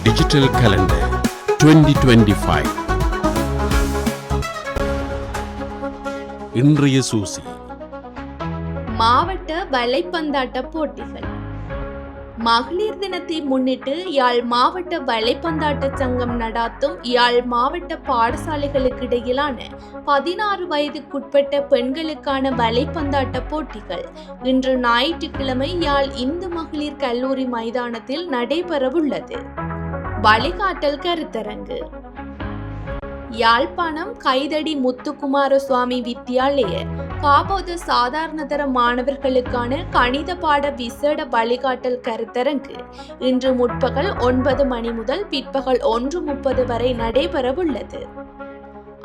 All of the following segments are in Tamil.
Digital calendar 2025. இன்றைய சூசி. மாவட்ட வலைப்பந்தாட்ட போட்டிகள். மகளிர் தினத்தை முன்னிட்டு யாழ் மாவட்ட வலைப்பந்தாட்ட சங்கம் நடாத்தும் யாழ் மாவட்ட பாடசாலைகளுக்கு இடையிலான 16 வயதுக்குட்பட்ட பெண்களுக்கான வலைப்பந்தாட்ட போட்டிகள் இன்று ஞாயிற்றுக்கிழமை யாழ் இந்து மகளிர் கல்லூரி மைதானத்தில் நடைபெறவுள்ளது. வழிகாட்டல் கருத்தரங்கு. யாழ்ப்பாணம் கைதடி முத்துக்குமார சுவாமி வித்தியாலய காபோத சாதாரணதர மாணவர்களுக்கான கணித பாட விசேட வழிகாட்டல் கருத்தரங்கு இன்று முற்பகல் 9 மணி முதல் பிற்பகல் 1:30 வரை நடைபெறவுள்ளது.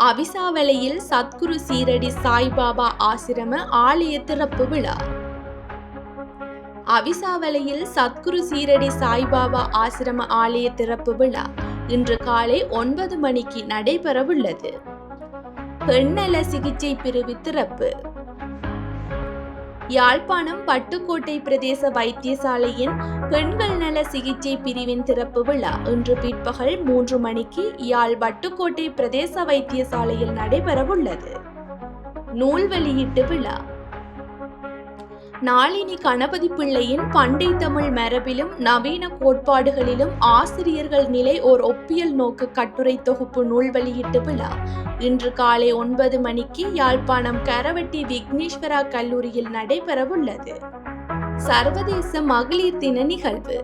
அவிசாவளையில் சத்குரு சீரடி சாய்பாபா ஆசிரம ஆலய திறப்பு விழா. அவிசாவளையில் சத்குரு சீரடி சாய்பாபா ஆசிரம ஆலய திறப்பு விழா இன்று காலை 9 மணிக்கு நடைபெறவுள்ளது. பெண்ணல சிகிச்சை பிரிவு திறப்பு. யாழ்ப்பாணம் பட்டுக்கோட்டை பிரதேச வைத்தியசாலையின் பெண்கள் நல சிகிச்சை பிரிவின் திறப்பு விழா இன்று பிற்பகல் 3 மணிக்கு யாழ் பட்டுக்கோட்டை பிரதேச வைத்தியசாலையில் நடைபெறவுள்ளது. நூல் வெளியீட்டு விழா. நாளினி கணபதி பிள்ளையின் பண்டை தமிழ் மரபிலும் நவீன கோட்பாடுகளிலும் ஆசிரியர்கள் நிலை ஓர் ஒப்பியல் நோக்கு கட்டுரை தொகுப்பு நூல் வெளியீட்டு விழா இன்று காலை 9 மணிக்கு யாழ்ப்பாணம் கரவட்டி விக்னேஸ்வரா கல்லூரியில் நடைபெறவுள்ளது. சர்வதேச மகளிர் தின நிகழ்வு.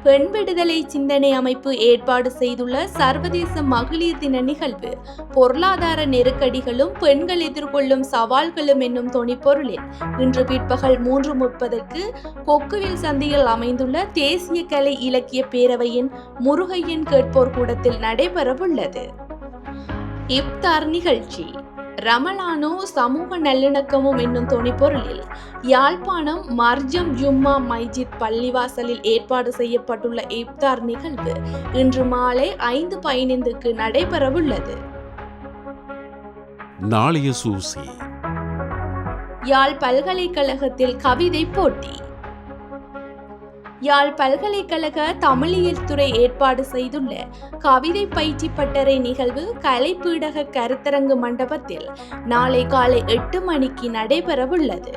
பெண் விடுதலை சிந்தனை அமைப்பு ஏற்பாடு செய்துள்ள சர்வதேச மகளிர் தின நிகழ்வு பொருளாதார நெருக்கடிகளும் பெண்கள் எதிர்கொள்ளும் சவால்களும் என்னும் தொனிப்பொருளில் இன்று பிற்பகல் 3:30 கொக்குவில் சந்தியில் அமைந்துள்ள தேசிய கலை இலக்கிய பேரவையின் முருகையன் கேட்போர் கூடத்தில் நடைபெறவுள்ளது. இப்தார் நிகழ்ச்சி. ரமலானோ சமூக நல்லிணக்கமும் என்னும் தொனிப்பொருளில் யாழ்ப்பாணம் மர்ஜம் ஜும்மா மைஜித் பள்ளிவாசலில் ஏற்பாடு செய்யப்பட்டுள்ள இப்தார் நிகழ்வு இன்று மாலை 5:15 நடைபெறவுள்ளது. நாளைய சூசி. யாழ் பல்கலைக்கழகத்தில் கவிதை போட்டி. யாழ் பல்கலைக்கழக தமிழியல் துறை ஏற்பாடு செய்துள்ள கவிதை பயிற்சி பட்டறை நிகழ்வு கலைப்பீடக கருத்தரங்கு மண்டபத்தில் நாளை காலை 8 மணிக்கு நடைபெறவுள்ளது.